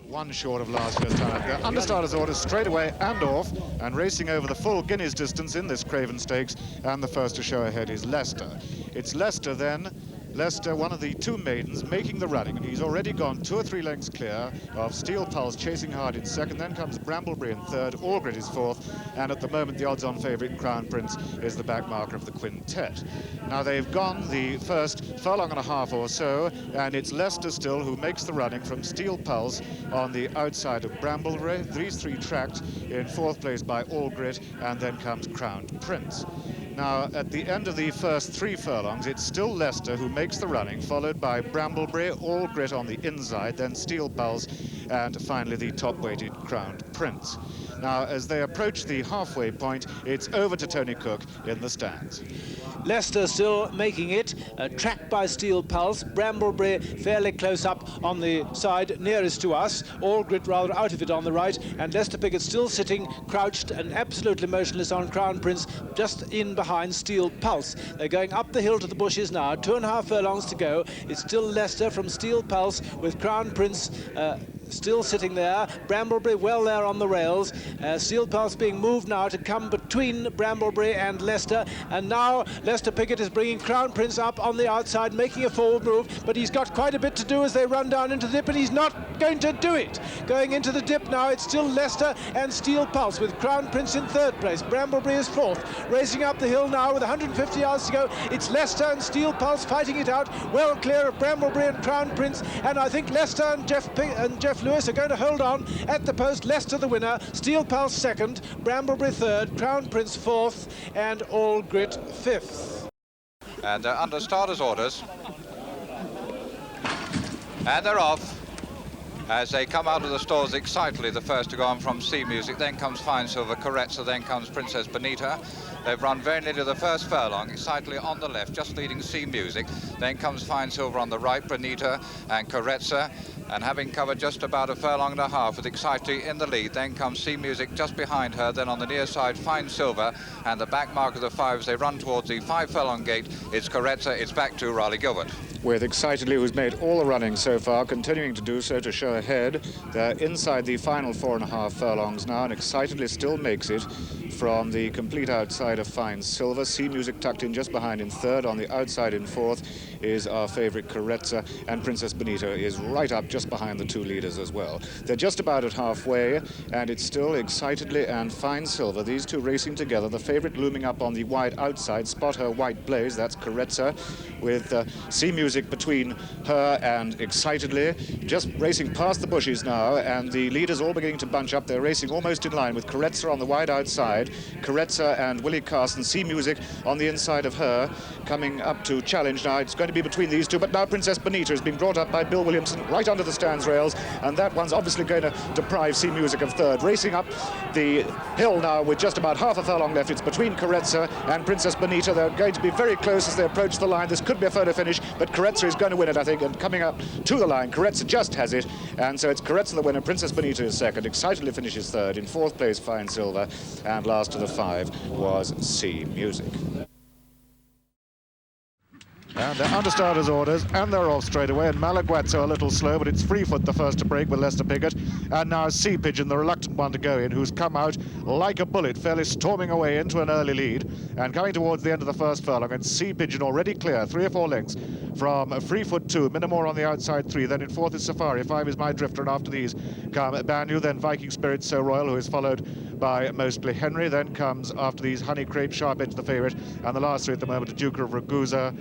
one short of last year's time. The understarter's orders straight away and off, and racing over the full Guineas distance in this Craven Stakes, and the first to show ahead is Leicester. It's Leicester then. Leicester, one of the two maidens, making the running, and he's already gone 2 or 3 lengths clear of Steel Pulse chasing hard in second. Then comes Bramblebury in third, Allgrit is fourth, and at the moment the odds-on favourite Crown Prince is the back marker of the quintet. Now they've gone the first furlong and a half or so, and it's Leicester still who makes the running from Steel Pulse on the outside of Bramblebury. These three tracked in fourth place by Allgrit, and then comes Crown Prince. Now, at the end of the first 3 furlongs, it's still Leicester who makes the running, followed by Bramblebury, Allgrit on the inside, then Steel Pulse, and finally the top-weighted Crown Prince. Now, as they approach the halfway point, it's over to Tony Cook in the stands. Leicester still making it, tracked by Steel Pulse. Bramblebury fairly close up on the side nearest to us. Allgrit rather out of it on the right, and Leicester Piggott still sitting crouched and absolutely motionless on Crown Prince, just in behind Steel Pulse. They're going up the hill to the bushes now, 2.5 furlongs to go. It's still Leicester from Steel Pulse with Crown Prince still sitting there. Bramblebury well there on the rails. Steel Pulse being moved now to come between Bramblebury and Leicester, and now Leicester Piggott is bringing Crown Prince up on the outside, making a forward move, but he's got quite a bit to do as they run down into the dip, and he's not going to do it. Going into the dip now, it's still Leicester and Steel Pulse with Crown Prince in third place. Bramblebury is fourth. Racing up the hill now with 150 yards to go. It's Leicester and Steel Pulse fighting it out, well clear of Bramblebury and Crown Prince, and I think Leicester and Jeff Lewis are going to hold on at the post. Leicester the winner, Steel Pulse second, Bramblebury third, Crown Prince fourth, and Allgrit fifth. And they're under starters' orders. And they're off. As they come out of the stalls excitedly, the first to go on from Sea Music, then comes Fine Silver, Carezza, then comes Princess Bonita. They've run very nearly the first furlong, excitedly on the left, just leading Sea Music. Then comes Fine Silver on the right, Bonita and Carezza. And having covered just about a furlong and a half with Excitedly in the lead, then comes Sea Music just behind her, then on the near side Fine Silver, and the back mark of the 5 as they run towards the 5 furlong gate. It's Carezza, it's back to Riley Gilbert. With Excitedly, who's made all the running so far, continuing to do so to show ahead. They're inside the final 4.5 furlongs now, and Excitedly still makes it from the complete outside of Fine Silver. Sea Music tucked in just behind in third. On the outside in fourth is our favourite Carezza, and Princess Bonita is right up just behind the 2 leaders as well. They're just about at halfway, and it's still Excitedly and Fine Silver, these two racing together. The favourite looming up on the wide outside. Spot her white blaze, that's Carezza, with Sea Music between her and Excitedly, just racing past the bushes now, and the leaders all beginning to bunch up. They're racing almost in line with Carezza on the wide outside, Carezza and Willie Carson, Sea Music on the inside of her, coming up to challenge. Now it's going to be between these two, but now Princess Bonita has been brought up by Bill Williamson right under the stands rails, and that one's obviously going to deprive Sea Music of third. Racing up the hill now with just about half a furlong left. It's between Carezza and Princess Bonita. They're going to be very close as they approach the line. This could be a photo finish, but Carezza is going to win it, I think, and coming up to the line, Carezza just has it, and so it's Carezza the winner. Princess Bonita is second. Excitedly finishes third. In fourth place, Fine Silver, and last of the 5 was Sea Music. And they're under starters' orders, and they're off straight away. And Malaguetzo a little slow, but it's Freefoot the first to break with Leicester Piggott. And now Sea Pigeon, the reluctant one to go in, who's come out like a bullet, fairly storming away into an early lead. And coming towards the end of the first furlong, and Sea Pigeon already clear, 3 or 4 lengths from Freefoot 2, Minamore on the outside 3. Then in fourth is Safari, 5 is My Drifter, and after these come Banu, then Viking Spirit, So Royal, who is followed by Mostly Henry. Then comes after these Honey Crepe, Sharp Edge the favourite, and the last 3 at the moment, Duke of Ragusa,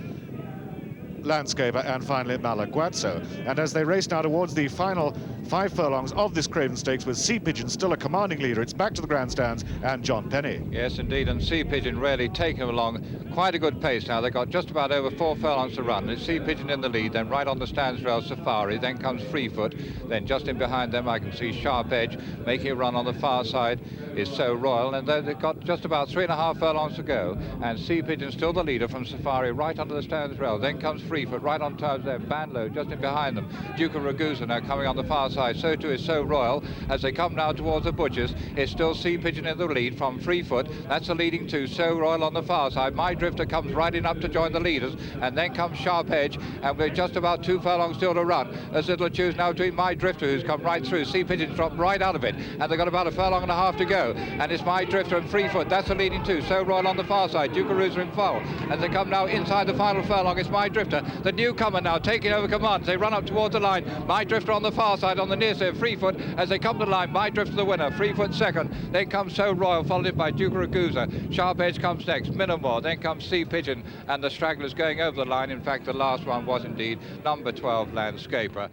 Landscaper, and finally Malaguetzo. And as they race now towards the final 5 furlongs of this Craven Stakes, with Sea Pigeon still a commanding leader, it's back to the grandstands and John Penny. Yes, indeed, and Sea Pigeon really taking them along quite a good pace now. They've got just about over 4 furlongs to run. It's Sea Pigeon in the lead, then right on the stands rail Safari, then comes Freefoot, then just in behind them I can see Sharp Edge making a run on the far side is So Royal, and they've got just about 3.5 furlongs to go, and Sea Pigeon still the leader from Safari right under the stands rail. Then comes Freefoot Freefoot, right on terms there. Banlow just in behind them. Duke of Ragusa now coming on the far side. So too is So Royal as they come now towards the Butchers. It's still Sea Pigeon in the lead from Freefoot. That's the leading two. So Royal on the far side. My Drifter comes riding up to join the leaders, and then comes Sharp Edge, and we're just about 2 furlongs still to run. There's little choose now between My Drifter, who's come right through. Sea Pigeon's dropped right out of it, and they've got about 1.5 furlongs to go. And it's My Drifter and Freefoot. That's the leading two. So Royal on the far side. Duke of Ragusa in foul. As they come now inside the final furlong, it's My Drifter, the newcomer now taking over command. They run up towards the line. My Drifter on the far side, on the near side. Freefoot as they come to the line. My Drifter the winner. Freefoot second. Then comes So Royal, followed by Duke of Ragusa. Sharp Edge comes next. Minimore. Then comes Sea Pigeon, and the stragglers going over the line. In fact, the last one was indeed number 12, Landscaper.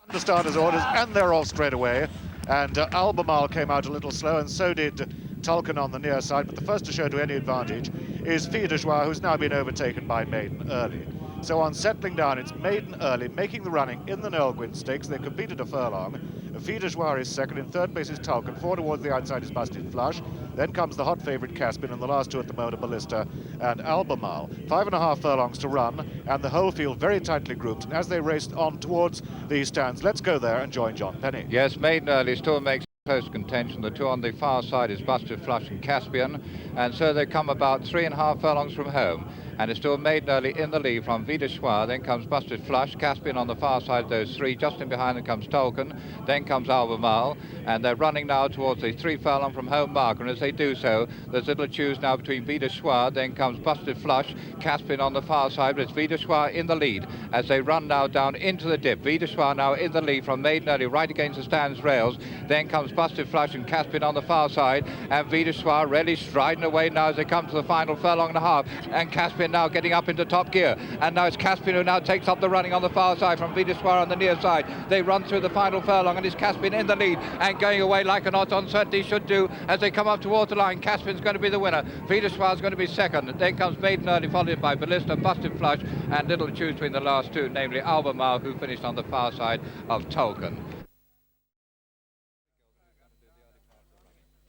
Under starters' orders, and they're off straight away. And Albemarle came out a little slow, and so did Tulken on the near side. But the first to show to any advantage is Fille de Joie, who's now been overtaken by Maiden Early. So on settling down, it's Maiden Early making the running in the GWYN Stakes. They completed a furlong. Fille de Joie is second. In third place is Tulken. 4 towards the outside is Busted Flush. Then comes the hot favourite Caspian, and the last two at the moment are Ballista and Albemarle. 5.5 furlongs to run, and the whole field very tightly grouped. And as they raced on towards the stands, let's go there and join John Penny. Yes, Maiden Early still makes close contention. The two on the far side is Busted Flush and Caspian, and so they come about 3.5 furlongs from home. And it's still Maiden Early in the lead from Fille de Joie. Then comes Busted Flush, Caspian on the far side, those three. Just in behind them comes Tulken. Then comes Albemarle. And they're running now towards the 3 furlong from home marker. And as they do so, there's little choose now between Fille de Joie. Then comes Busted Flush, Caspian on the far side. But it's Fille de Joie in the lead as they run now down into the dip. Fille de Joie now in the lead from Maiden Early right against the stands rails. Then comes Busted Flush and Caspian on the far side. And Fille de Joie really striding away now as they come to the final furlong and a half. And Caspian now getting up into top gear, and now it's Caspian who now takes up the running on the far side from Fille de Joie on the near side. They run through the final furlong, and it's Caspian in the lead and going away like an odds-on certainty should do as they come up towards the line. Caspian's going to be the winner. Fille de Joie is going to be second. Then comes Maiden Early, followed by Ballista, Busted Flush, and little choose between the last two, namely Albemarle, who finished on the far side of Tulken.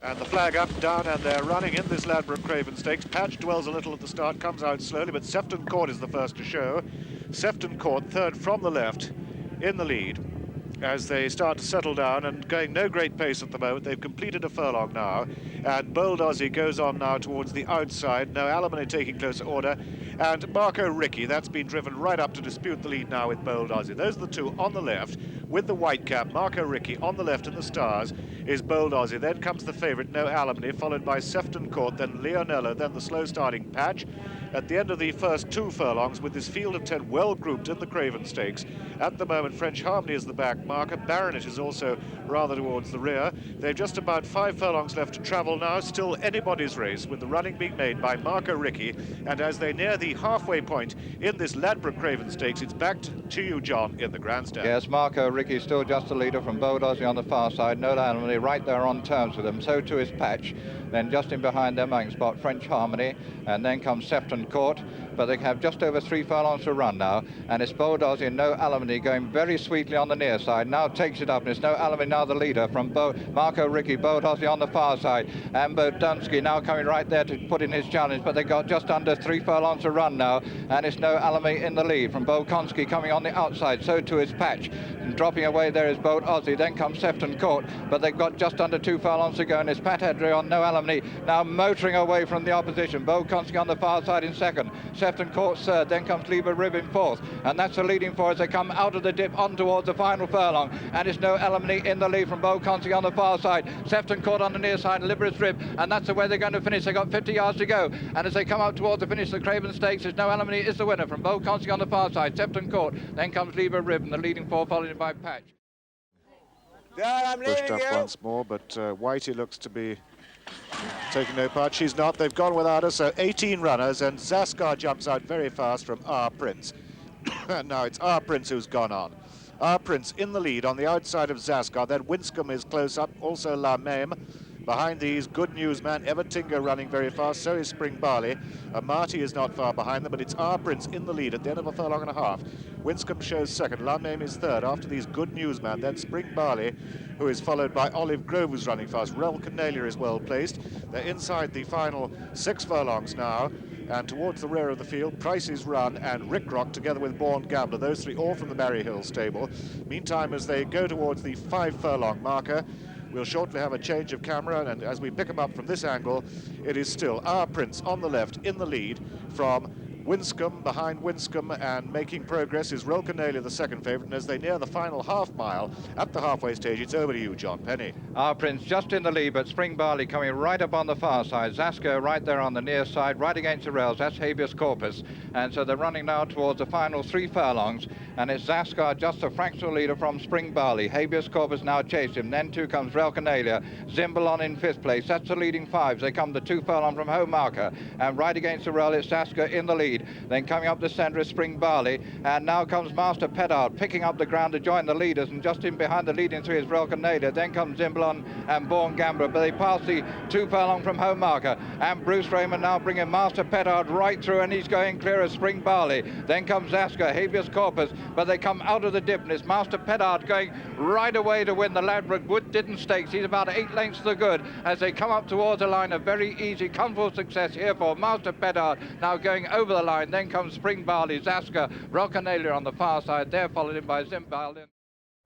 And the flag up, down, and they're running in this Ladbroke Craven Stakes. Patch dwells a little at the start, comes out slowly, but Sefton Court is the first to show. Sefton Court, third from the left, in the lead, as they start to settle down and going no great pace at the moment. They've completed a furlong now, and Bold Aussie goes on now towards the outside. No Alimony taking closer order, and Marco Ricky, that's been driven right up to dispute the lead now with Bold Aussie. Those are the two on the left with the white cap. Marco Ricky on the left in the stars is Bold Aussie. Then comes the favourite, No Alimony, followed by Sefton Court, then Leonella, then the slow starting Patch. At the end of the first 2 furlongs, with this field of 10 well grouped in the Craven Stakes. At the moment, French Harmony is the back marker. Baronet is also rather towards the rear. They've just about 5 furlongs left to travel now. Still anybody's race, with the running being made by Marco Ricky. And as they near the halfway point in this Ladbroke Craven Stakes, it's back to you, John, in the grandstand. Yes, Marco Ricky still just the leader from Bold Aussie on the far side. No Alimony right there on terms with them. So too is Patch. Then just in behind them, I can spot French Harmony, and then comes Sefton Court. But they have just over 3 furlongs to run now, and it's Bold Aussie and No Alimony going very sweetly on the near side. Now takes it up, and it's No Alimony now the leader from Marco Ricky. Bold Aussie on the far side, and Bo Dunsky now coming right there to put in his challenge. But they got just under 3 furlongs to run now, and it's No Alimony in the lead from Bo Konsky coming on the outside. So too is Patch. And dropping away there is Bold Aussie. Then comes Sefton Court, but they've got just under 2 furlongs to go, and it's Pat Hedry on No Alimony now motoring away from the opposition. Bo Konsky on the far side in second. Sefton Court third, then comes Lieber Rib in fourth, and that's the leading four as they come out of the dip on towards the final furlong. And it's No Alimony in the lead from Bo Konsky on the far side. Sefton Court on the near side, Lieber Rib, and that's the way they're going to finish. They've got 50 yards to go, and as they come out towards the finish of the Craven Stakes, it's No Alimony is the winner from Bo Konsky on the far side. Sefton Court, then comes Lieber Rib, and the leading four followed by Patch. Pushed up once more, but Whitey looks to be taking no part. She's not. They've gone without her, so 18 runners, and Zaskar jumps out very fast from R Prince. And now it's R Prince who's gone on. R Prince in the lead on the outside of Zaskar. Then Winscombe is close up, also La Meme. Behind these, Good News Man, Evertingo running very fast, so is Spring Barley. Marty is not far behind them, but it's R Prince in the lead at the end of a furlong and a half. Winscombe shows second, La Meme is third. After these, Good News Man, then Spring Barley, who is followed by Olive Grove, who's running fast. Rel Canalia is well placed. They're inside the final 6 furlongs now, And towards the rear of the field, Price's Run and Rickrock together with Born Gambler, those three all from the Barry Hill stable. Meantime, as they go towards the 5 furlong marker, we'll shortly have a change of camera, and as we pick them up from this angle, it is still Our Prince on the left in the lead from Winscombe. Behind Winscombe and making progress is Rolconalia, the second favourite, and as they near the final half mile at the halfway stage, it's over to you, John Penny. Our Prince just in the lead, but Spring Barley coming right up on the far side. Zaska right there on the near side, right against the rails. That's Habeas Corpus. And so they're running now towards the final 3 furlongs, and it's Zaska just a fractional leader from Spring Barley. Habeas Corpus now chased him. Then 2 comes Relcanalia. Zimbalon in 5th place. That's the leading 5s. They come the 2 furlong from Home Marker, and right against the rail it's Zaska in the lead. Then coming up the centre is Spring Barley, and now comes Master Pedard picking up the ground to join the leaders, and just in behind the leading 3 is Relcanalia. Then comes Zimbalon and Born Gambler, but they pass the 2 furlong from Home Marker, and Bruce Raymond now bringing Master Pedard right through, and he's going clear of Spring Barley. Then comes Zaska, Habeas Corpus, but they come out of the dip, and it's Master Pedard going right away to win the Ladbroke Ditton Stakes. He's about 8 lengths to the good as they come up towards the line. A very easy, comfortable success here for Master Pedard, now going over the line. Then comes Spring Barley, Zaska, Relcanalia on the far side. They're followed in by Zimbalon.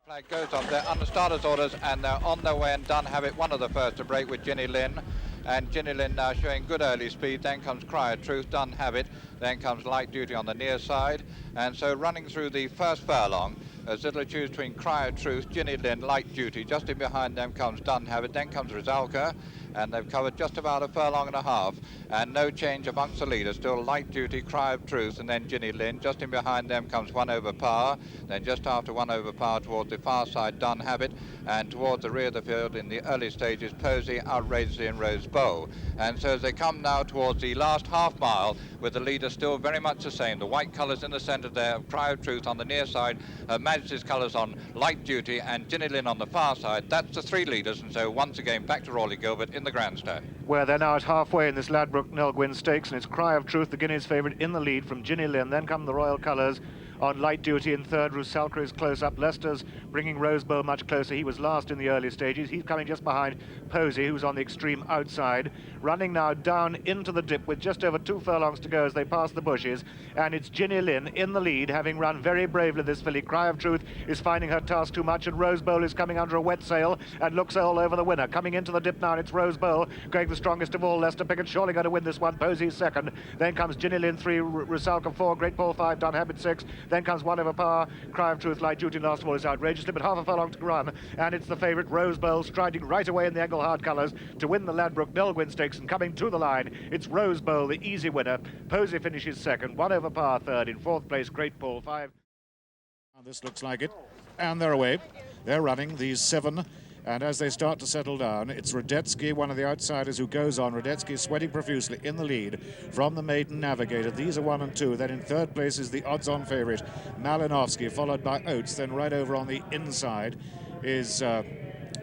Flag goes up, they're under starters orders, and they're on their way, and Done Habit, one of the first to break with Ginny Lynn. And Ginny Lynn now showing good early speed. Then comes Cry of Truth, Done Habit. Then comes Light Duty on the near side. And so running through the first furlong, as little choose between Cry of Truth, Ginny Lynn, Light Duty. Just in behind them comes Done Habit. Then comes Rizalka. And they've covered just about a furlong and a half, and no change amongst the leaders. Still Light Duty, Cry of Truth, and then Ginny Lynn. Just in behind them comes One Over Power. Then just after One Over Power towards the far side, Done Habit, and towards the rear of the field in the early stages, Posey, Outrageously, and Rose Bowl. And so as they come now towards the last half mile, with the leader still very much the same. The white colours in the centre there, Cry of Truth on the near side, Her Majesty's colours on Light Duty, and Ginny Lynn on the far side. That's the 3 leaders, and so once again back to Rawley Gilbert in the grandstand. Where they're now at halfway in this Ladbroke GWYN Stakes, and it's Cry of Truth, the Guineas favourite, in the lead from Ginny Lynn. Then come the Royal Colours on Light Duty in 3rd. Rusalka is close up. Leicester's bringing Rose Bowl much closer. He was last in the early stages. He's coming just behind Posey, who's on the extreme outside. Running now down into the dip with just over 2 furlongs to go as they pass the bushes. And it's Ginny Lynn in the lead, having run very bravely this filly. Cry of Truth is finding her task too much, and Rose Bowl is coming under a wet sail and looks all over the winner. Coming into the dip now, and it's Rose Bowl going the strongest of all. Leicester Pickett surely going to win this one. Posey's 2nd. Then comes Ginny Lynn 3, Rusalka 4, Great Paul 5, Done Habit 6. Then comes One Over Power, Cry of Truth, Light Duty last of all is outrageously, but half a furlong to run, and it's the favourite Rose Bowl striding right away in the Englehart colours to win the Ladbroke GWYN Stakes, and coming to the line, it's Rose Bowl, the easy winner. Posey finishes 2nd, One Over Power 3rd, in 4th place Great Paul 5. This looks like it, and they're away. They're running these 7. And as they start to settle down, it's Radetzky, one of the outsiders, who goes on. Radetzky sweating profusely in the lead from the maiden Navigator. These are 1 and 2. Then in 3rd place is the odds-on favourite, Malinovsky, followed by Oates. Then right over on the inside is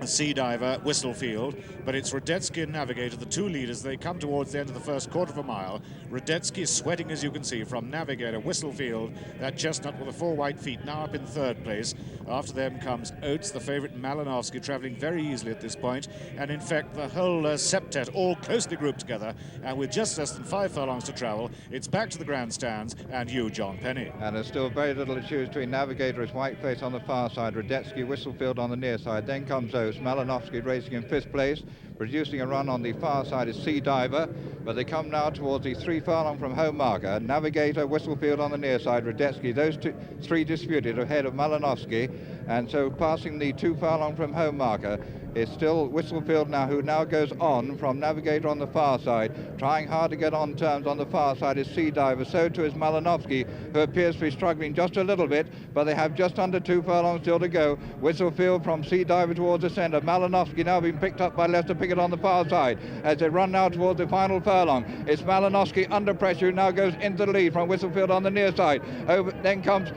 Sea Diver, Whistlefield, but it's Radetzky and Navigator, the 2 leaders. They come towards the end of the first quarter of a mile. Radetzky is sweating, as you can see, from Navigator. Whistlefield, that chestnut with the 4 white feet, now up in 3rd place. After them comes Oates, the favourite Malinovsky, travelling very easily at this point. And in fact, the whole septet all closely grouped together, and with just less than 5 furlongs to travel, it's back to the grandstands and you, John Penny. And there's still very little to choose between. Navigator is white face on the far side, Radetzky, Whistlefield on the near side. Then comes Oates. Malinovsky racing in 5th place. Producing a run on the far side is Sea Diver, but they come now towards the 3 furlong from Home Marker. Navigator, Whistlefield on the near side, Radetzky, those 3 disputed ahead of Malinovsky, and so passing the 2 furlong from Home Marker is still Whistlefield now, who now goes on from Navigator on the far side. Trying hard to get on terms on the far side is Sea Diver, so too is Malinovsky, who appears to be struggling just a little bit, but they have just under 2 furlongs still to go. Whistlefield from Sea Diver towards the centre. Malinovsky now being picked up by Leicester Pickett on the far side as they run now towards the final furlong. It's Malinovsky under pressure, who now goes into the lead from Whistlefield on the near side. Over, then comes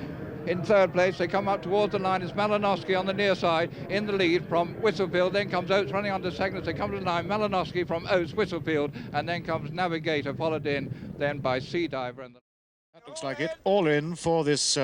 in 3rd place, they come up towards the line. It's Malinovsky on the near side in the lead from Whistlefield. Then comes Oates running onto 2nd as they come to the line. Malinovsky from Oates, Whistlefield, and then comes Navigator, followed in then by Sea Diver. And that looks like it. All in for this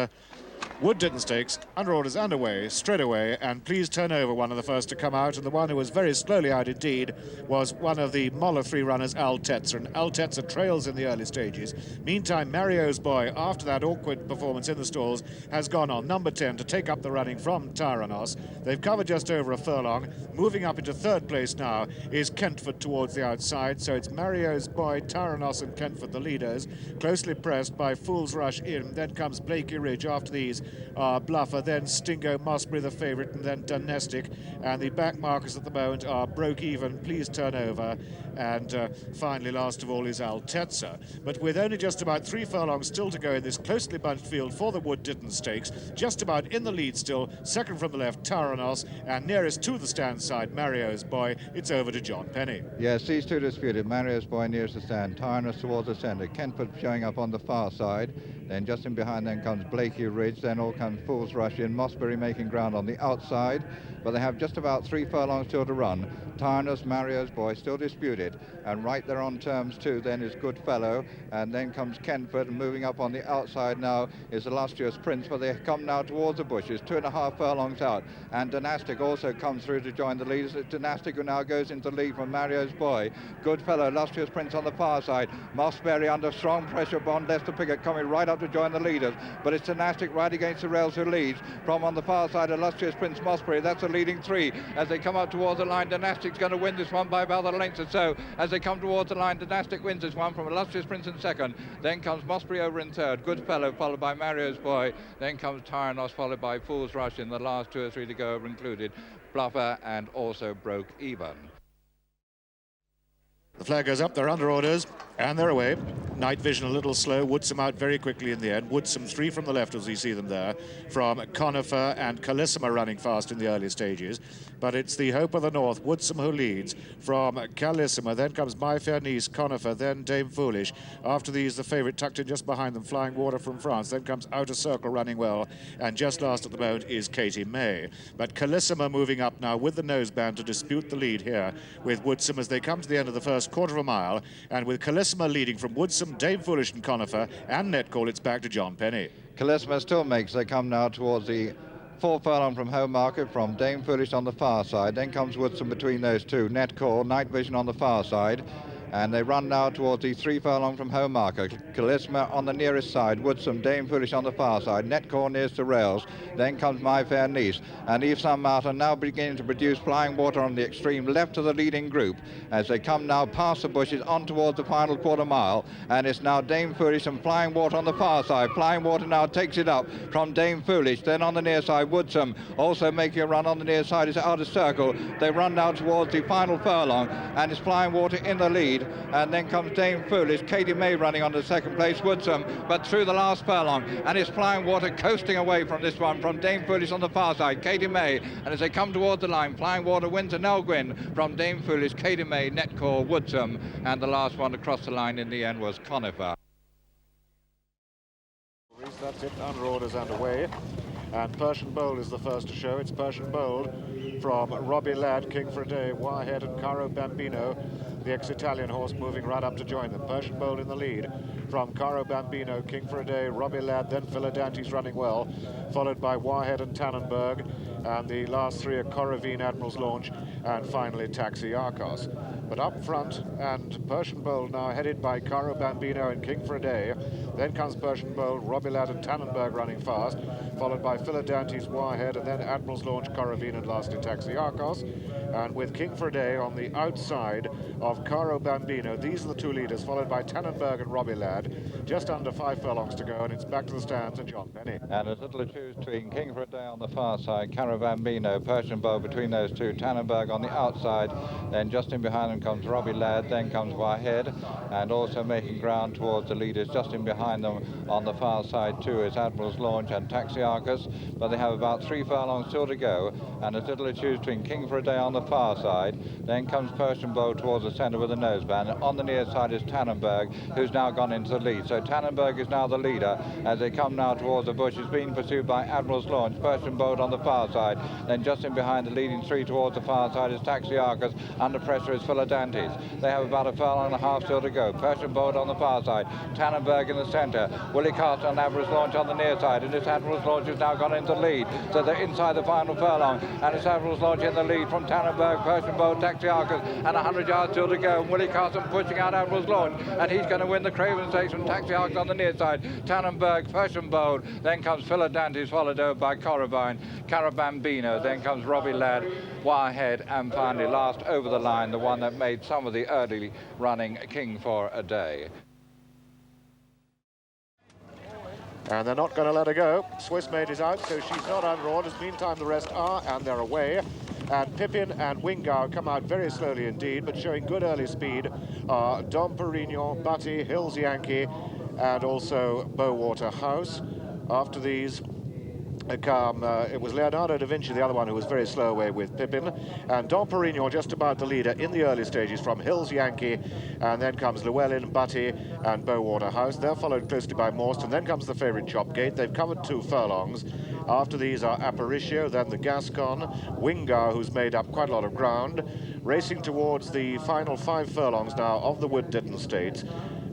Wood Ditton Stakes, under orders underway, straight away, and please turn over one of the first to come out, and the one who was very slowly out indeed was one of the Moller 3 runners, Altetzer, and Altetzer trails in the early stages. Meantime, Mario's Boy, after that awkward performance in the stalls, has gone on number 10 to take up the running from Tyrannos. They've covered just over a furlong. Moving up into third place now is Kentford towards the outside, so it's Mario's Boy, Tyrannos and Kentford the leaders, closely pressed by Fool's Rush in. Then comes Blakey Ridge. After these are Bluffer, then Stingo, Mosbury the favourite, and then Domestic. And the back markers at the moment are Broke Even, Please Turn Over, and finally, last of all, is Altetzer. But with only just about 3 furlongs still to go in this closely bunched field for the Wood Ditton Stakes, just about in the lead still, second from the left, Tyrannos, and nearest to the stand side, Mario's Boy. It's over to John Penny. Yes, these two disputed. Mario's Boy nearest the stand, Tyrannos towards the centre, Kentford showing up on the far side. Then just in behind them comes Blakey Ridge, then all comes Fool's Rush in, Mosbury making ground on the outside, but they have just about 3 furlongs still to run. Tyrannos, Mario's Boy still disputed, and right there on terms too then is Goodfellow, and then comes Kentford, and moving up on the outside now is Illustrious Prince, but they come now towards the bushes, 2.5 furlongs out, and Dynastic also comes through to join the leaders. It's Dynastic who now goes into lead from Mario's Boy. Goodfellow, Illustrious Prince on the far side, Mosbury under strong pressure on Leicester Piggott coming right up to join the leaders, but it's Dynastic right against the rails who leads. From on the far side, Illustrious Prince, Mosbury, that's the leading 3. As they come up towards the line, Dynastic's going to win this one by about a length or so. As they come towards the line, Dynastic wins this one from Illustrious Prince in second. Then comes Mosbury over in third, Goodfellow followed by Mario's Boy. Then comes Tyrannos followed by Fool's Rush in the last 2 or 3 to go over included Bluffer and also Broke Even. The flag goes up, they're under orders, and they're away. Night Vision a little slow, Woodsome out very quickly in the end. Woodsome 3 from the left as we see them there, from Conifer and Carlissima running fast in the early stages. But it's the Hope of the North, Woodsome, who leads from Carlissima. Then comes My Fair Niece, Conifer, then Dame Foolish. After these, the favourite tucked in just behind them, Flying Water from France. Then comes Outer Circle running well, and just last at the moment is Katie May. But Carlissima moving up now with the noseband to dispute the lead here with Woodsome as they come to the end of the first quarter of a mile, and with Carlissima leading from Woodsome, Dame Foolish and Conifer and Netcall, it's back to John Penny. Carlissima still makes, they come now towards the 4 furlong from Home Market from Dame Foolish on the far side. Then comes Woodsome between those two, Netcall, Night Vision on the far side. And they run now towards the 3 furlong from Home Market. Carlissima on the nearest side, Woodsome, Dame Foolish on the far side, Netcall nearest the rails. Then comes My Fair Niece. And Yves Saint Martin now beginning to produce Flying Water on the extreme left of the leading group as they come now past the bushes on towards the final quarter mile. And it's now Dame Foolish and Flying Water on the far side. Flying Water now takes it up from Dame Foolish. Then on the near side, Woodsome also making a run on the near side is Outer Circle. They run now towards the final furlong, and it's Flying Water in the lead. And then comes Dame Foolish, Katie May running on to second place, Woodsome, but through the last furlong, and it's Flying Water coasting away from this one, from Dame Foolish on the far side, Katie May, and as they come towards the line, Flying Water wins a NELL GWYN from Dame Foolish, Katie May, Netcall, Woodsome, and the last one to cross the line in the end was Conifer. That's it, under orders and away. And Persian Bold is the first to show. It's Persian Bold from Robbie Ladd, King for a Day, Warhead and Caro Bambino, the ex-Italian horse moving right up to join them. Persian Bold in the lead from Caro Bambino, King for a Day, Robbie Ladd, then Philadante's running well, followed by Warhead and Tannenberg, and the last 3 are Coravine, Admiral's Launch, and finally Taxi Arcos. But up front, and Persian Bold now headed by Caro Bambino and King for a Day. Then comes Persian Bold, Robbie Ladd and Tannenberg running fast, followed by Philadante's Warhead, and then Admiral's Launch, Coravine, and lastly Taxi Arcos. And with King for a Day on the outside of Caro Bambino, these are the 2 leaders, followed by Tannenberg and Robbie Ladd. Just under 5 furlongs to go, and it's back to the stands and John Penny. And a little to choose between King for a Day on the far side, Caro Bambino, Persian Bowl between those 2, Tannenberg on the outside, then just in behind them comes Robbie Ladd, then comes Warhead, and also making ground towards the leaders just in behind them on the far side too is Admiral's Launch and Taxi Arcos, but they have about 3 furlongs still to go, and a little to choose between King for a Day on the far side, then comes Persian Bowl towards the centre with a noseband, and on the near side is Tannenberg, who's now gone in into the lead. So Tannenberg is now the leader as they come now towards the bush. It's being pursued by Admiral's Launch, Persian Boat on the far side. Then just in behind the leading three towards the far side is Taxiarchus. Under pressure is Philadantes. They have about a furlong and a half still to go. Persian Boat on the far side. Tannenberg in the centre. Willie Castle and Admiral's Launch on the near side. And this Admiral's Launch has now gone into the lead. So they're inside the final furlong. And it's Admiral's Launch in the lead from Tannenberg, Persian Boat, Taxiarchus, and 100 yards still to go. And Willie Castle pushing out Admiral's Launch. And he's going to win the Craven Stakes from Taxiarchus on the near side. Tannenberg, Persian Boat. Then comes Philadantes, followed over by Carabambino. Then comes Robbie Ladd, Wirehead, and finally last over the line, the one that made some of the early running king for a day. And they're not going to let her go. Swiss Maid is out, so she's not under orders. Meantime, the rest are, and they're away. And Pippin and Wingau come out very slowly indeed, but showing good early speed are Dom Perignon, Butty, Hills Yankee, and also Bowater House. After these come, it was Leonardo da Vinci, the other one, who was very slow away with Pippin, and Dom Perignon just about the leader in the early stages from Hills Yankee, and then comes Llewellyn, Butty, and Bowater House. They're followed closely by Morst, and then comes the favourite Chopgate. They've covered 2 furlongs. After these are Aparicio, then the Gascon, Wingau, who's made up quite a lot of ground, racing towards the final 5 furlongs now of the Wood-Ditton Stakes.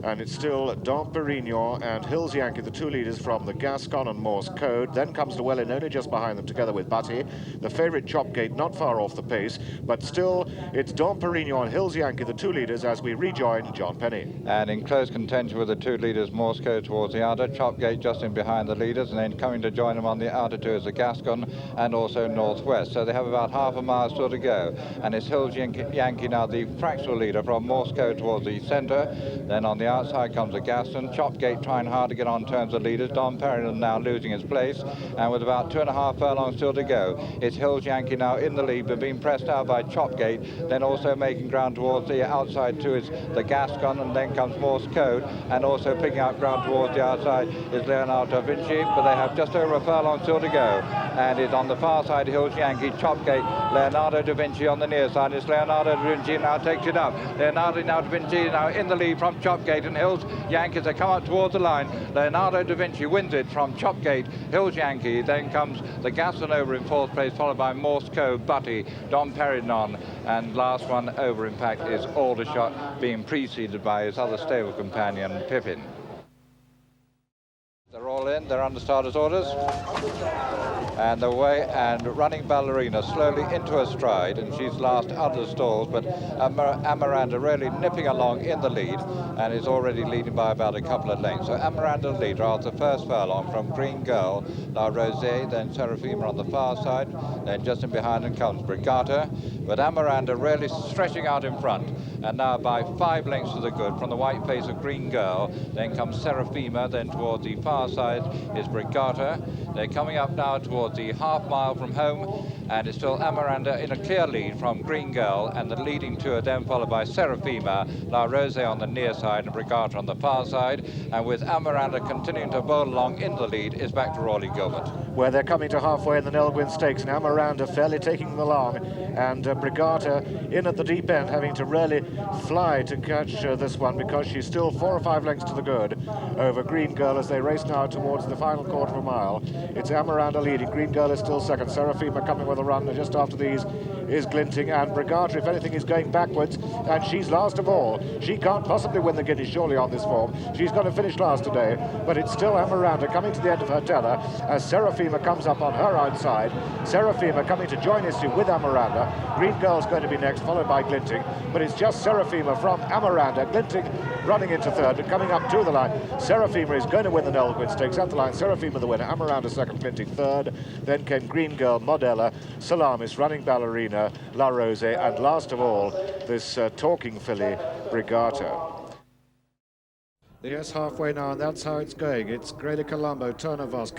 And it's still Dom Perignon and Hills Yankee, the 2 leaders from the Gascon and Morse Code. Then comes Llewellyn, only just behind them, together with Butty. The favourite Chopgate not far off the pace, but still it's Dom Perignon and Hills Yankee, the 2 leaders, as we rejoin John Penny. And in close contention with the 2 leaders, Morse Code towards the outer, Chopgate just in behind the leaders, and then coming to join them on the outer 2 is the Gascon and also Northwest. So they have about half a mile still to go. And it's Hills Yankee now the fractional leader from Morse Code towards the centre. Then on the outside comes the Gaston. Chopgate trying hard to get on terms of leaders. Dom Perignon now losing his place, and with about 2.5 furlongs still to go, it's Hills Yankee now in the lead, but being pressed out by Chopgate. Then also making ground towards the outside 2 is the Gascon, and then comes Morse Code, and also picking up ground towards the outside is Leonardo da Vinci, but they have just over a furlong still to go, and it's on the far side Hills Yankee, Chopgate, Leonardo da Vinci on the near side. It's Leonardo da Vinci now takes it up. Leonardo da Vinci now in the lead from Chopgate, and Hills Yankee, they come up towards the line. Leonardo da Vinci wins it from Chopgate, Hills Yankee. Then comes the Gaston over in 4th place, followed by Morse Code, Butty, Dom Perignon, and last one over, in fact, is Aldershot, being preceded by his other stable companion, Pippin. They're all in, they're under starters' orders. And away, and running Ballerina slowly into her stride, and she's last out of the stalls, but Amaranda really nipping along in the lead, and is already leading by about a couple of lengths. So Amaranda leader after the first furlong from Green Girl, La Rosée, then Seraphima on the far side, then just in behind them comes Brigata, but Amaranda really stretching out in front, and now by 5 lengths to the good from the white face of Green Girl. Then comes Seraphima, then towards the far side is Brigata. They're coming up now towards the half mile from home, and it's still Amaranda in a clear lead from Green Girl, and the leading 2 are then followed by Seraphima, La Rosée on the near side and Brigata on the far side, and with Amaranda continuing to bowl along in the lead is back to Rawley Gilbert. Where they're coming to halfway in the NELL Stakes, and Amaranda fairly taking them along, and Brigata in at the deep end, having to really fly to catch this one, because she's still 4 or 5 lengths to the good over Green Girl as they race now towards the final quarter of a mile. It's Amaranda leading, Green Girl is still second, Seraphima coming with a run, and just after these is Glinting, and Brigata, if anything, is going backwards, and she's last of all. She can't possibly win the Guineas surely on this form. She's going to finish last today, but it's still Amaranda coming to the end of her tether as Seraphima comes up on her outside. Seraphima coming to join issue with Amaranda. Green Girl's going to be next, followed by Glinting, but it's just Seraphima from Amaranda. Glinting running into third and coming up to the line. Seraphima is going to win the NELL Stakes at the line. Seraphima the winner, Amaranda second, Glinting third. Then came Green Girl, Modella, Salamis, running Ballerina, La Rosée, and last of all, this talking filly, Brigata. Yes, halfway now, and that's how it's going. It's Greta Colombo, Turnavos,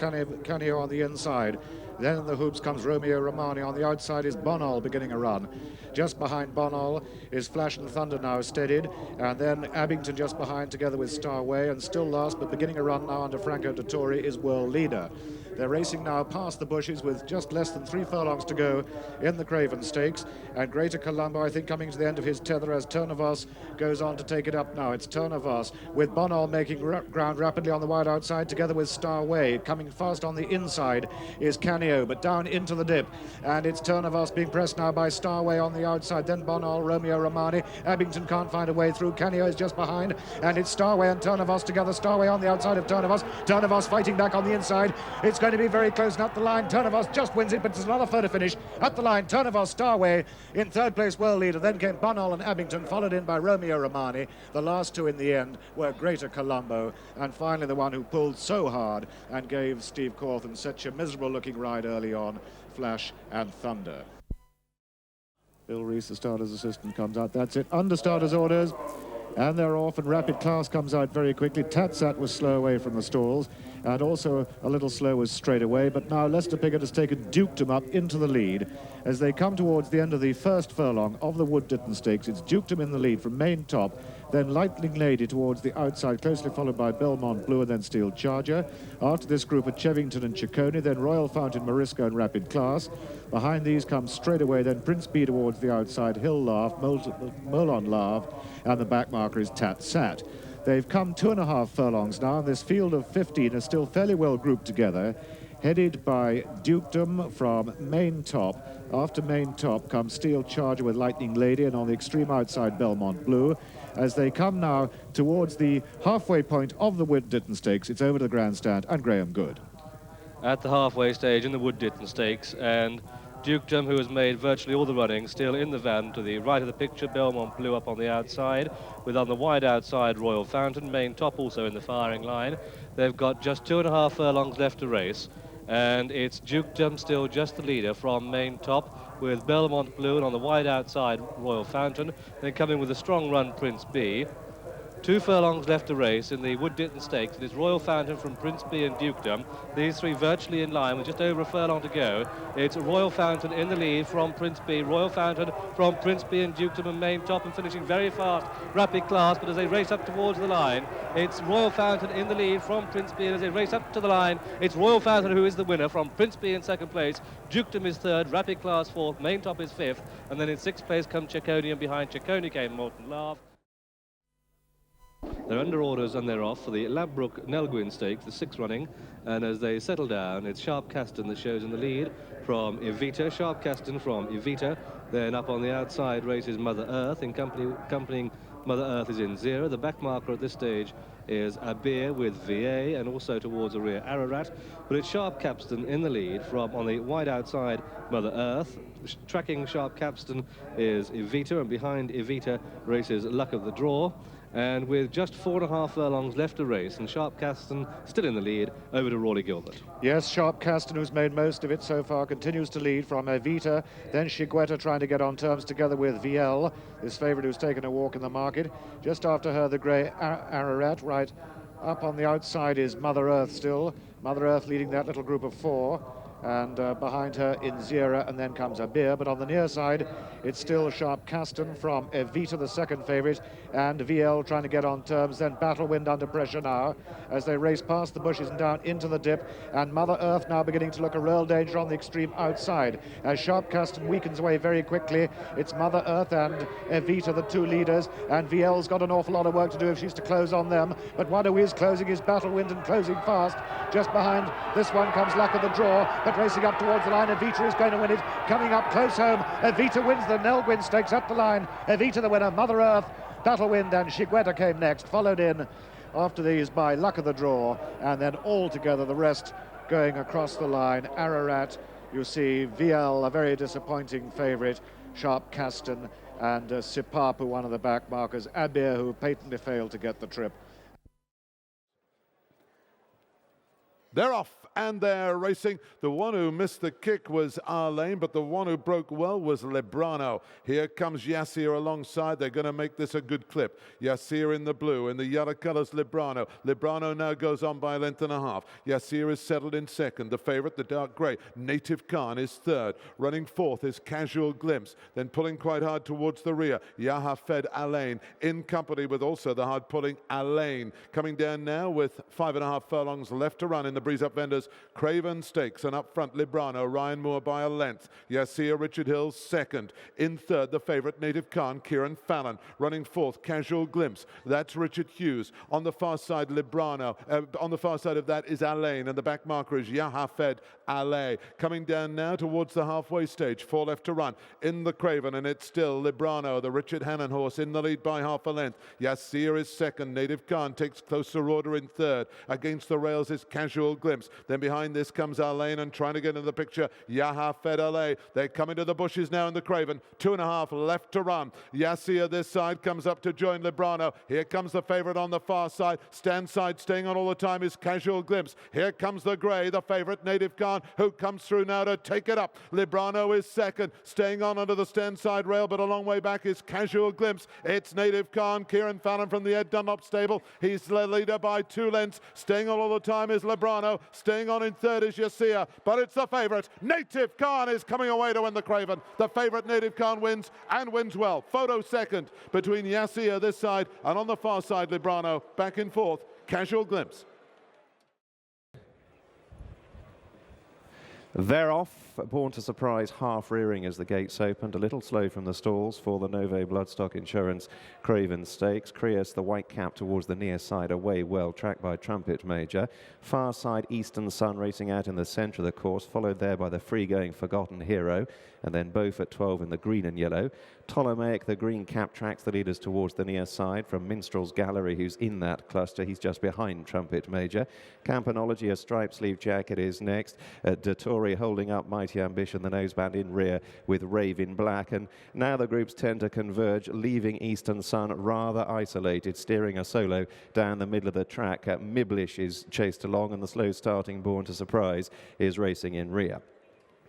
Canio on the inside. Then in the hoops comes Romeo Romani. On the outside is Bonol beginning a run. Just behind Bonol is Flash and Thunder now steadied. And then Abington just behind together with Starway. And still last, but beginning a run now under Franco Dettori, is World Leader. They're racing now past the bushes with just less than 3 furlongs to go in the Craven Stakes. And Greater Colombo, I think, coming to the end of his tether as Turnavos goes on to take it up now. It's Turnavos with Bonol making ground rapidly on the wide outside together with Starway. Coming fast on the inside is Canio, but down into the dip. And it's Turnavos being pressed now by Starway on the outside. Then Bonol, Romeo Romani. Abington can't find a way through. Canio is just behind. And it's Starway and Turnavos together. Starway on the outside of Turnavos. Turnavos fighting back on the inside. It's going to be very close and up the line. Turnavos just wins it, but it's another photo finish at the line. Turnavos, Starway in third place, world leader. Then came Bonol and Abington, followed in by Romeo Romani. The last two in the end were Greater Colombo. And finally the one who pulled so hard and gave Steve Cawthon such a miserable looking ride early on, Flash and Thunder. Bill Reese, the starter's assistant, comes out. That's it. Under starter's orders. And they're off, and Rapid Class comes out very quickly. Tatsat was slow away from the stalls, and also a little slow was straight away. But now Leicester Piggott has taken Dukedom up into the lead. As they come towards the end of the first furlong of the Wood Ditton Stakes, it's Dukedom in the lead from main top, then Lightning Lady towards the outside, closely followed by Belmont Blue and then Steel Charger. After this group are Chevington and Ciccone, then Royal Fountain, Morisco and Rapid Class. Behind these comes straight away then Prince B towards the outside, Hill Laugh, Molon Laugh, and the back marker is Tat Sat. They've come 2.5 furlongs now, and this field of 15 is still fairly well grouped together, headed by Dukedom from main top. After main top comes Steel Charger with Lightning Lady, and on the extreme outside Belmont Blue. As they come now towards the halfway point of the Wood Ditton Stakes, it's over to the grandstand and Graham Good. At the halfway stage in the Wood Ditton Stakes, and Dukedom, who has made virtually all the running, still in the van to the right of the picture. Belmont Blue up on the outside, with on the wide outside Royal Fountain. Main top also in the firing line. They've got just 2.5 furlongs left to race, and it's Dukedom still just the leader from main top, with Belmont Blue and on the wide outside Royal Fountain. Then coming with a strong run Prince B. 2 furlongs left to race in the Wood Ditton Stakes. It is Royal Fountain from Prince B and Dukedom. These three virtually in line with just over a furlong to go. It's Royal Fountain in the lead from Prince B. Royal Fountain from Prince B and Dukedom and main top, and finishing very fast Rapid Class. But as they race up towards the line, it's Royal Fountain in the lead from Prince B. And as they race up to the line, it's Royal Fountain who is the winner from Prince B in second place. Dukedom is third, Rapid Class fourth, main top is fifth. And then in sixth place comes Ciccone, and behind Ciccone came Molten Love. They're under orders and they're off for the Ladbroke NELL Stakes, the 6th running, and as they settle down, it's Sharp Caston that shows in the lead from Evita. Sharp Caston from Evita. Then up on the outside races Mother Earth. Accompanying Mother Earth is in Zero. The back marker at this stage is Abir with VA, and also towards the rear Ararat. But it's Sharp Capstan in the lead from on the wide outside Mother Earth. Tracking Sharp Capstan is Evita, and behind Evita races Luck of the Draw. And with just 4.5 furlongs left to race, and Sharp Caston still in the lead, over to Rawley Gilbert. Yes, Sharp Caston, who's made most of it so far, continues to lead from Evita, then Shigueta trying to get on terms together with VL, his favourite who's taken a walk in the market. Just after her, the grey Ararat. Right up on the outside is Mother Earth still. Mother Earth leading that little group of 4. And behind her Inzira, and then comes Abir. But on the near side, it's still Sharp Caston from Evita, the second favourite, and VL trying to get on terms. Then Battlewind under pressure now as they race past the bushes and down into the dip. And Mother Earth now beginning to look a real danger on the extreme outside. As Sharp Caston weakens away very quickly, it's Mother Earth and Evita, the two leaders, and VL's got an awful lot of work to do if she's to close on them. But one who is closing is Battlewind, and closing fast. Just behind this one comes Luck of the Draw. But racing up towards the line, Evita is going to win it. Coming up close home, Evita wins the NELL Stakes at the line. Evita the winner, Mother Earth, Battlewind and Shigueta came next, followed in after these by Luck of the Draw, and then all together the rest going across the line. Ararat, you see VL, a very disappointing favourite, Sharp Caston, and Sipapu, one of the back markers, Abir, who patently failed to get the trip. They're off and they're racing. The one who missed the kick was Arlane, but the one who broke well was Lebrano. Here comes Yassir alongside. They're going to make this a good clip. Yassir in the blue, in the yellow colours Lebrano. Lebrano now goes on by a length and a half. Yassir is settled in second. The favourite, the dark grey, Native Khan, is third. Running fourth is Casual Glimpse. Then pulling quite hard towards the rear, Yaha Fed Alain, in company with also the hard pulling Alain. Coming down now with 5.5 furlongs left to run in the breeze up vendors. Craven Stakes, and up front Librano, Ryan Moore by a length. Yassir Richard Hill second. In third, the favourite Native Khan, Kieran Fallon. Running fourth, Casual Glimpse. That's Richard Hughes. On the far side, Librano. On the far side of that is Alain, and the back marker is Yahafed Ale. Coming down now towards the halfway stage. 4 left to run. In the Craven, and it's still Librano, the Richard Hannon horse, in the lead by half a length. Yassir is second. Native Khan takes closer order in third. Against the rails is Casual Glimpse. Then behind this comes Alain, and trying to get into the picture, Yahafed Ale. They come into the bushes now in the Craven. 2.5 left to run. Yassir this side comes up to join Librano. Here comes the favourite on the far side. Stand side staying on all the time is Casual Glimpse. Here comes the grey, the favourite Native Khan, who comes through now to take it up. Librano is second, staying on under the stand side rail, but a long way back is Casual Glimpse. It's Native Khan, Kieran Fallon from the Ed Dunlop stable. He's the leader by 2 lengths. Staying on all the time is Librano. Staying on in third is Yassir, but it's the favourite. Native Khan is coming away to win the Craven. The favourite Native Khan wins, and wins well. Photo second between Yassir this side, and on the far side Librano. Back in fourth, Casual Glimpse. They're off, Born to Surprise, half rearing as the gates opened, a little slow from the stalls for the Nove Bloodstock Insurance Craven Stakes. Creus, the white cap towards the near side, away well, tracked by Trumpet Major. Far side, Eastern Sun racing out in the centre of the course, followed there by the free-going Forgotten Hero, and then both at 12 in the green and yellow. Ptolemaic, the green cap, tracks the leaders towards the near side from Minstrel's Gallery, who's in that cluster. He's just behind Trumpet Major. Campanology, a striped sleeve jacket, is next. DITTON holding up Mighty Ambition, the noseband in rear with Raven Black. And now the groups tend to converge, leaving Eastern Sun rather isolated, steering a solo down the middle of the track. Miblish is chased along, and the slow starting Born to Surprise is racing in rear.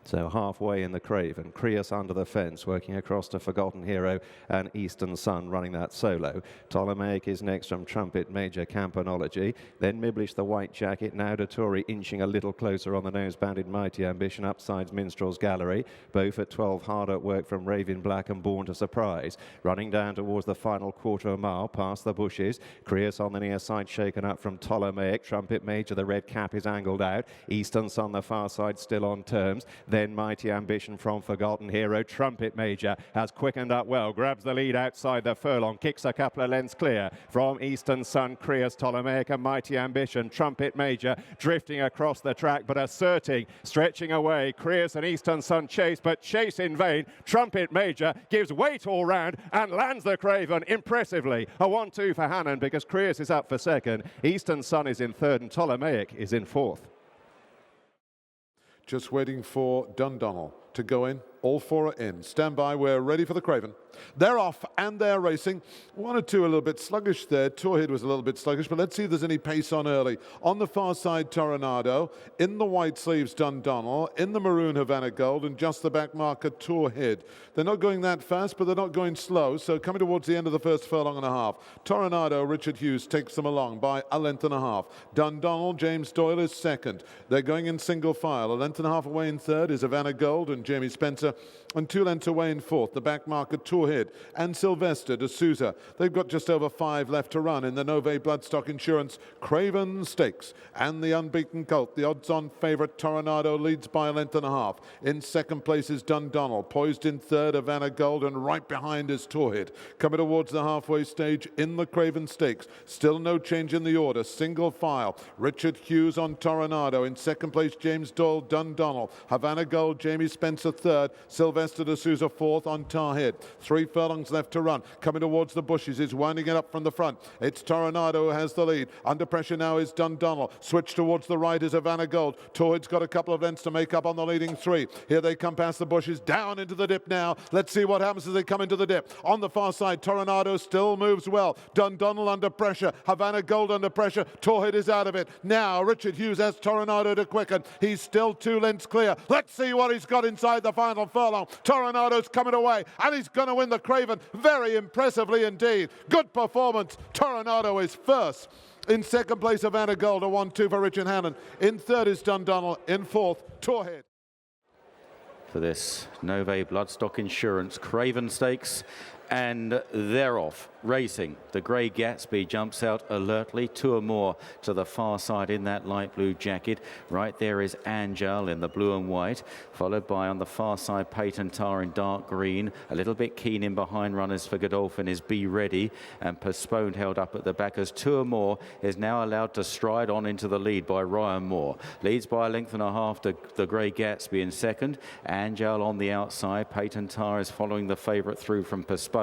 So halfway in the Craven, Creus under the fence, working across to Forgotten Hero and Eastern Sun running that solo. Ptolemaic is next from Trumpet Major, Campanology. Then Miblish, the white jacket. Now DITTON inching a little closer on the nose-banded Mighty Ambition. Upsides Minstrel's Gallery. Both at 12, hard at work from Raven Black and Born to Surprise. Running down towards the final quarter of a mile, past the bushes. Creus on the near side, shaken up from Ptolemaic. Trumpet Major, the red cap, is angled out. Eastern Sun, the far side, still on terms. Then Mighty Ambition from Forgotten Hero. Trumpet Major has quickened up well, grabs the lead outside the furlong, kicks a couple of lengths clear from Eastern Sun, Creus, Ptolemaic and Mighty Ambition. Trumpet Major drifting across the track, but asserting, stretching away. Creus and Eastern Sun chase, but chase in vain. Trumpet Major gives weight all round and lands the Craven impressively. A 1-2 for Hannon because Creus is up for second. Eastern Sun is in third and Ptolemaic is in fourth. Just waiting for Dundonnell to go in. All 4 are in. Stand by, we're ready for the Craven. They're off and they're racing. 1 or 2 a little bit sluggish there. Torhead was a little bit sluggish, but let's see if there's any pace on early. On the far side, Toronado. In the white sleeves, Dundonnell. In the maroon, Havana Gold. And just the back marker, Torhead. They're not going that fast, but they're not going slow. So coming towards the end of the first furlong and a half. Toronado, Richard Hughes takes them along by a length and a half. Dundonnell, James Doyle is second. They're going in single file. A length and a half away in third is Havana Gold and Jamie Spencer. And 2 lengths away in fourth, the back marker Torhead and Sylvester de Souza. They've got just over 5 left to run in the Nove Bloodstock Insurance Craven Stakes. And the unbeaten colt, the odds-on favourite Toronado, leads by a length and a half. In second place is Dundonnell, poised in third, Havana Gold, and right behind is Torhead. Coming towards the halfway stage in the Craven Stakes. Still no change in the order, single file. Richard Hughes on Toronado. In second place, James Doyle, Dundonnell. Havana Gold, Jamie Spencer third. Sylvester de Souza fourth on Tarhead. 3 furlongs left to run. Coming towards the bushes is winding it up from the front. It's Toronado who has the lead. Under pressure now is Dundonnell. Switch towards the right is Havana Gold. Torhead's got a couple of lengths to make up on the leading 3. Here they come past the bushes, down into the dip now. Let's see what happens as they come into the dip. On the far side, Toronado still moves well. Dundonnell under pressure. Havana Gold under pressure. Torhead is out of it. Now Richard Hughes has Toronado to quicken. He's still 2 lengths clear. Let's see what he's got inside the final furlong. Toronado's coming away, and he's going to win the Craven very impressively indeed. Good performance. Toronado is first. In second place, Havana Gold, a 1-2 for Richard Hannon. In third is Dundonnell. In fourth, Torhead. For this Nove Bloodstock Insurance Craven Stakes And they're off, racing. The Grey Gatsby jumps out alertly, 2 or more to the far side in that light blue jacket. Right there is Angel in the blue and white, followed by on the far side Peyton Tar in dark green. A little bit keen in behind runners for Godolphin is Be Ready, and Postponed held up at the back as 2 or more is now allowed to stride on into the lead by Ryan Moore. Leads by a length and a half to the Grey Gatsby in second. Angel on the outside. Peyton Tar is following the favourite through from Postponed,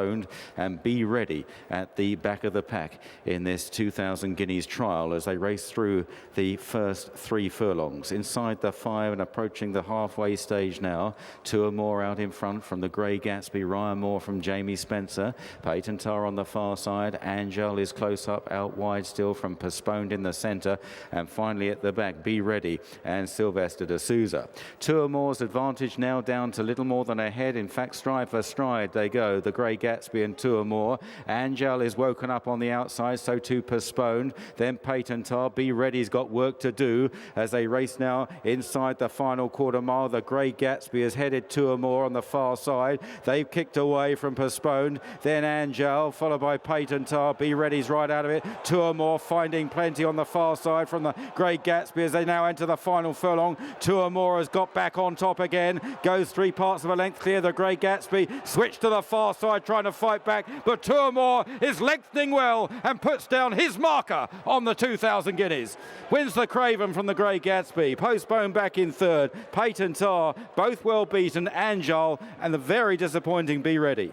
and Be Ready at the back of the pack in this 2,000 guineas trial as they race through the first 3 furlongs. Inside the 5 and approaching the halfway stage now. 2 or more out in front from the Grey Gatsby, Ryan Moore from Jamie Spencer. Peyton Tar on the far side. Angel is close up, out wide still from Postponed in the centre, and finally at the back Be Ready and Sylvester de Souza. 2 or more's advantage now down to little more than a head. In fact, stride for stride they go. The Grey Gatsby and 2 or more. Angel is woken up on the outside, so too Postponed. Then Peyton Tar. Be Ready's got work to do as they race now inside the final quarter mile. The Grey Gatsby has headed 2 or more on the far side. They've kicked away from Postponed. Then Angel, followed by Peyton Tar. Be Ready's right out of it. 2 or more finding plenty on the far side from the Grey Gatsby as they now enter the final furlong. 2 or more has got back on top again. Goes 3 parts of a length clear. The Grey Gatsby switched to the far side trying to fight back, but 2 or more is lengthening well and puts down his marker on the 2,000 guineas. Wins the Craven from the Grey Gatsby. Postponed back in third. Peyton Tar, both well beaten. Angel and the very disappointing Be Ready.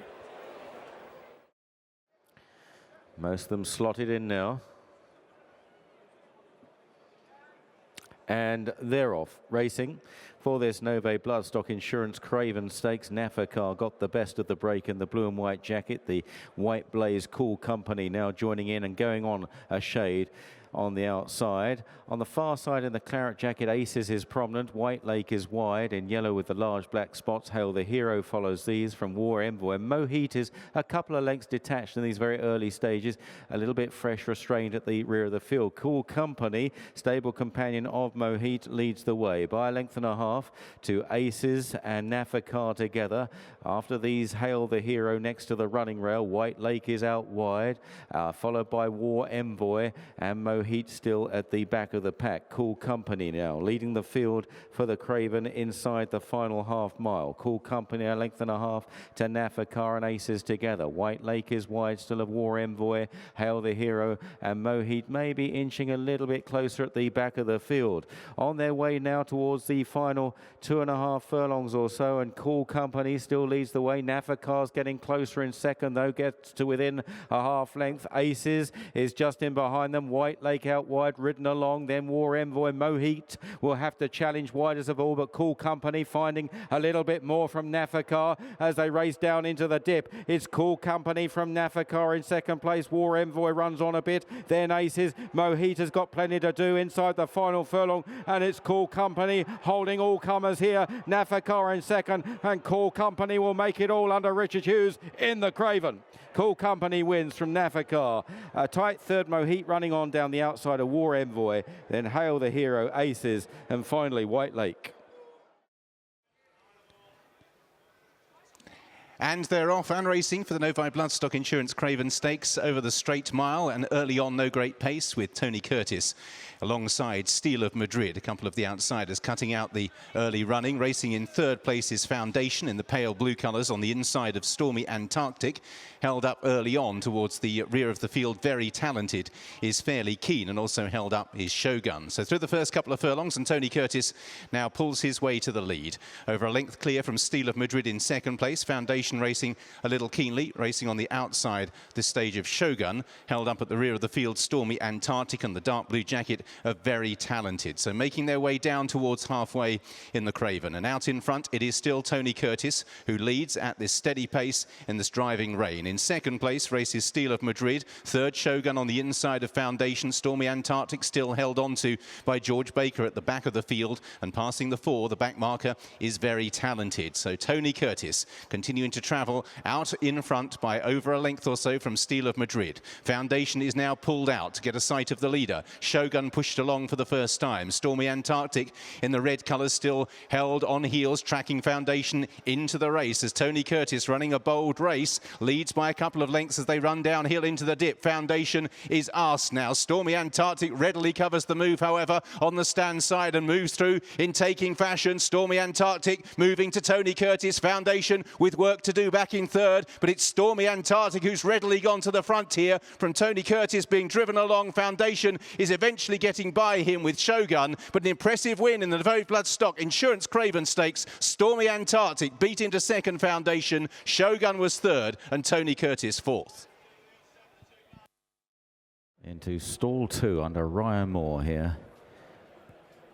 Most of them slotted in now. And they're off racing for this Nove Bloodstock Insurance Craven Stakes. Nafakar got the best of the break in the blue and white jacket. The White Blaze Cool Company now joining in and going on a shade on the outside. On the far side in the claret jacket, Aces is prominent. White Lake is wide in yellow with the large black spots. Hail the Hero follows these from War Envoy. Mohit is a couple of lengths detached in these very early stages. A little bit fresh, restrained at the rear of the field. Cool Company, stable companion of Mohit, leads the way by a length and a half to Aces and Nafakar together. After these, Hail the Hero next to the running rail. White Lake is out wide, followed by War Envoy and Mohit still at the back of the pack. Cool Company now leading the field for the Craven inside the final half mile. Cool Company a length and a half to Nafakar and Aces together. White Lake is wide still of War Envoy, Hail the Hero and Mohit maybe inching a little bit closer at the back of the field. On their way now towards the final 2.5 furlongs or so, and Cool Company still leads the way. Nafakar's getting closer in second though, gets to within a half length. Aces is just in behind them. White Lake out wide, ridden along. Then War Envoy. Mohit will have to challenge widest of all, but Cool Company finding a little bit more from Nafakar as they race down into the dip. It's Cool Company from Nafakar in second place. War Envoy runs on a bit. Then Aces. Mohit has got plenty to do inside the final furlong, and it's Cool Company holding all comers here. Nafakar in second, and Cool Company will make it all under Richard Hughes in the Craven. Cool Company wins from Nafakar. A tight third, Mohit running on down the outside of War Envoy, then Hail the Hero, Aces, and finally White Lake. And they're off and racing for the Novi Bloodstock Insurance Craven Stakes over the straight mile, and early on no great pace with Tony Curtis alongside Steel of Madrid, a couple of the outsiders cutting out the early running. Racing in third place is Foundation in the pale blue colours on the inside of Stormy Antarctic. Held up early on towards the rear of the field, Very Talented is Fairly Keen, and also held up is Shogun. So through the first couple of furlongs, and Tony Curtis now pulls his way to the lead. Over a length clear from Steel of Madrid in second place. Foundation racing a little keenly, racing on the outside this stage of Shogun. Held up at the rear of the field, Stormy Antarctic and the dark blue jacket of Very Talented. So making their way down towards halfway in the Craven. And out in front, it is still Tony Curtis who leads at this steady pace in this driving rain. In second place races Steel of Madrid. Third, Shogun on the inside of Foundation. Stormy Antarctic still held on to by George Baker at the back of the field. And passing the 4, the back marker is Very Talented. So Tony Curtis continuing to travel out in front by over a length or so from Steel of Madrid. Foundation is now pulled out to get a sight of the leader. Shogun pushed along for the first time. Stormy Antarctic in the red colours still held on heels, tracking Foundation into the race as Tony Curtis, running a bold race, leads by a couple of lengths as they run downhill into the dip. Foundation is asked now. Stormy Antarctic readily covers the move, however, on the stand side and moves through in taking fashion. Stormy Antarctic moving to Tony Curtis. Foundation with work to do back in third, but it's Stormy Antarctic who's readily gone to the front here from Tony Curtis being driven along. Foundation is eventually getting by him with Shogun, but an impressive win in the Novo Bloodstock Insurance Craven Stakes. Stormy Antarctic beat into second Foundation. Shogun was third and Tony Curtis fourth. Into stall 2 under Ryan Moore here.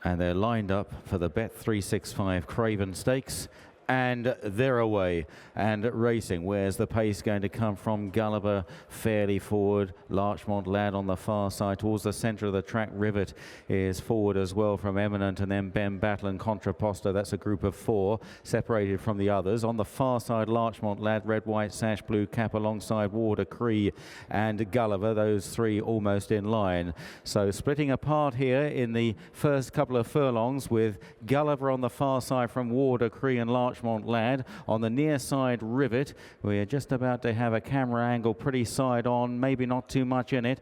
And they're lined up for the Bet365 Craven Stakes. And they're away and racing. Where's the pace going to come from? Gulliver fairly forward. Larchmont Lad on the far side towards the centre of the track. Rivet is forward as well from Eminent, and then Ben Battle and Contraposto. That's a group of 4 separated from the others. On the far side, Larchmont Lad, red, white, sash, blue cap alongside Warder, Cree and Gulliver. Those 3 almost in line. So splitting apart here in the first couple of furlongs with Gulliver on the far side from Warder, Cree and Larchmont Lad. On the near side, Rivet. We are just about to have a camera angle pretty side on, maybe not too much in it.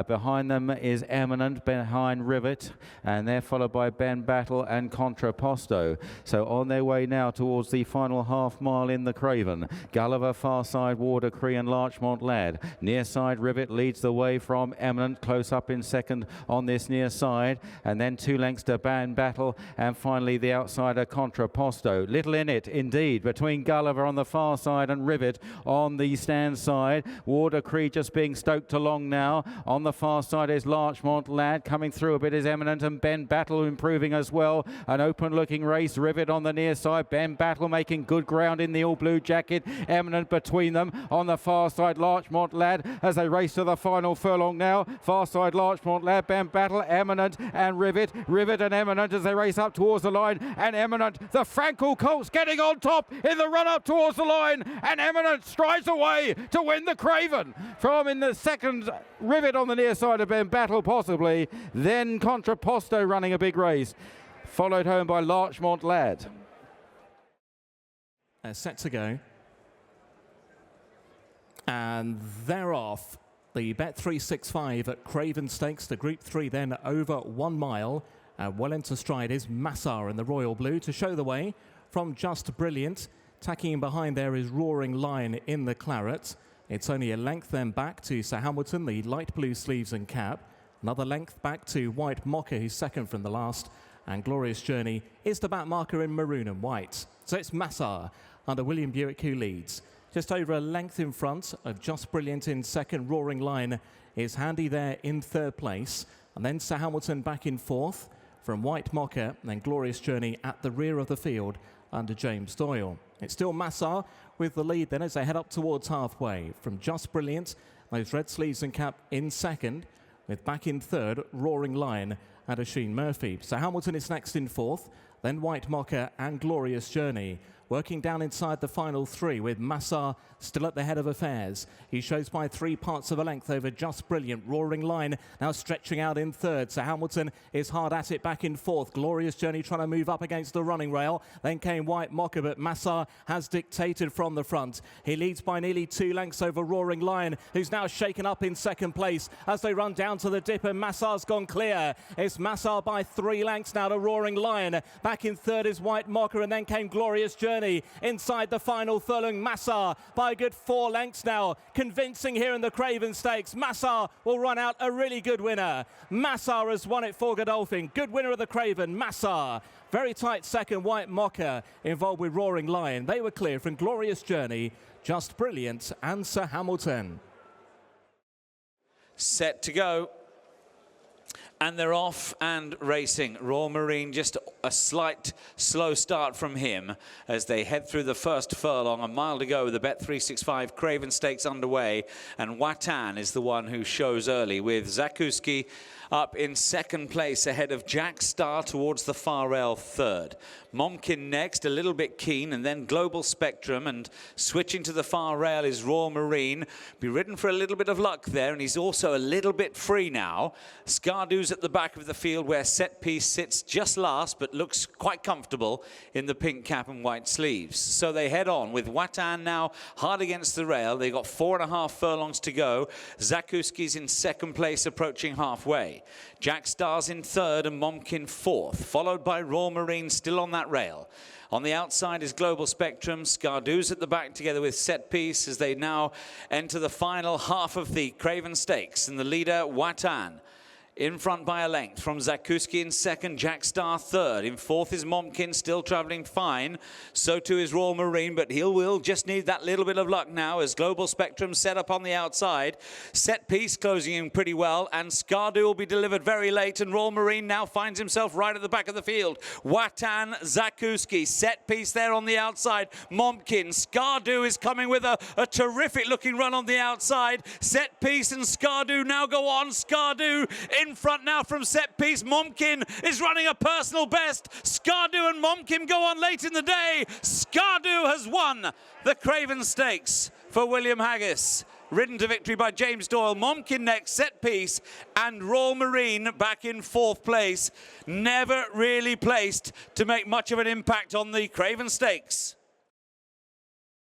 Behind them is Eminent, behind Rivet, and they're followed by Ben Battle and Contraposto. So on their way now towards the final half mile in the Craven. Gulliver, far side, Warder, Cree and Larchmont Lad. Near side, Rivet leads the way from Eminent, close up in second on this near side, and then 2 lengths to Ben Battle, and finally the outsider Contraposto. Little in it indeed between Gulliver on the far side and Rivet on the stand side. Warder, Cree just being stoked along now. On the far side is Larchmont Lad. Coming through a bit is Eminent, and Ben Battle improving as well. An open looking race. Rivet on the near side. Ben Battle making good ground in the all blue jacket. Eminent between them. On the far side, Larchmont Lad as they race to the final furlong now. Far side, Larchmont Lad, Ben Battle, Eminent and Rivet. Rivet and Eminent as they race up towards the line, and Eminent, the Frankel Colts, getting on top in the run up towards the line, and Eminent strides away to win the Craven. From in the second, Rivet on the near side of Ben Battle possibly, then Contraposto running a big race, followed home by Larchmont Lad. Set to go. And they're off. The Bet365 at Craven Stakes, the Group 3 then over 1 mile. Well into stride is Massar in the royal blue to show the way from Just Brilliant. Tacking in behind there is Roaring Lion in the claret. It's only a length then back to Sir Hamilton, the light blue sleeves and cap. Another length back to White Mocha, who's second from the last. And Glorious Journey is the back marker in maroon and white. So it's Massar under William Buick who leads. Just over a length in front of Just Brilliant in second. Roaring Lion is handy there in third place. And then Sir Hamilton back in fourth from White Mocha, and then Glorious Journey at the rear of the field under James Doyle. It's still Massar with the lead then as they head up towards halfway. From Just Brilliant, those red sleeves and cap in second, with back in third, Roaring Lion and Oisin Murphy. So Hamilton is next in fourth, then White Mocha and Glorious Journey. Working down inside the final 3 with Massar still at the head of affairs. He shows by 3 parts of a length over Just Brilliant. Roaring Line now stretching out in third. So Hamilton is hard at it back in fourth. Glorious Journey trying to move up against the running rail. Then came White Mocha, but Massar has dictated from the front. He leads by nearly 2 lengths over Roaring Lion, who's now shaken up in second place as they run down to the dip, and Massar's gone clear. It's Massar by 3 lengths now to Roaring Lion. Back in third is White Mocha, and then came Glorious Journey inside the final furlong. Massar by a good 4 lengths now, convincing here in the Craven Stakes. Massar will run out a really good winner. Massar has won it for Godolphin. Good winner of the Craven, Massar. Very tight second, White Mocha involved with Roaring Lion. They were clear from Glorious Journey, Just Brilliant and Sir Hamilton. Set to go. And they're off and racing. Royal Marine, just a slight slow start from him as they head through the first furlong. A mile to go with the Bet365 Craven Stakes underway. And Watan is the one who shows early with Zakuski up in second place ahead of Jack Star towards the far rail third. Momkin next, a little bit keen, and then Global Spectrum, and switching to the far rail is Royal Marine. Be ridden for a little bit of luck there, and he's also a little bit free now. Skardu's at the back of the field where Set Piece sits just last, but looks quite comfortable in the pink cap and white sleeves. So they head on with Watan now hard against the rail. They've got 4.5 furlongs to go. Zakuski's in second place, approaching halfway. Jack Star's in third and Momkin fourth, followed by Royal Marine still on that rail. On the outside is Global Spectrum. Skardu's at the back together with Set Piece as they now enter the final half of the Craven Stakes. And the leader, Watan, in front by a length from Zakuski in second, Jack Star third. In fourth is Momkin, still travelling fine. So too is Royal Marine, but he will just need that little bit of luck now as Global Spectrum set up on the outside. Set Piece closing in pretty well, and Skardu will be delivered very late, and Royal Marine now finds himself right at the back of the field. Watan, Zakuski, Set Piece there on the outside. Momkin, Skardu is coming with a terrific looking run on the outside. Set Piece and Skardu now go on. Skardu in front now from Set Piece. Momkin is running a personal best. Skardu and Momkin go on late in the day. Skardu has won the Craven Stakes for William Haggas. Ridden to victory by James Doyle. Momkin next, Set Piece, and Royal Marine back in fourth place. Never really placed to make much of an impact on the Craven Stakes.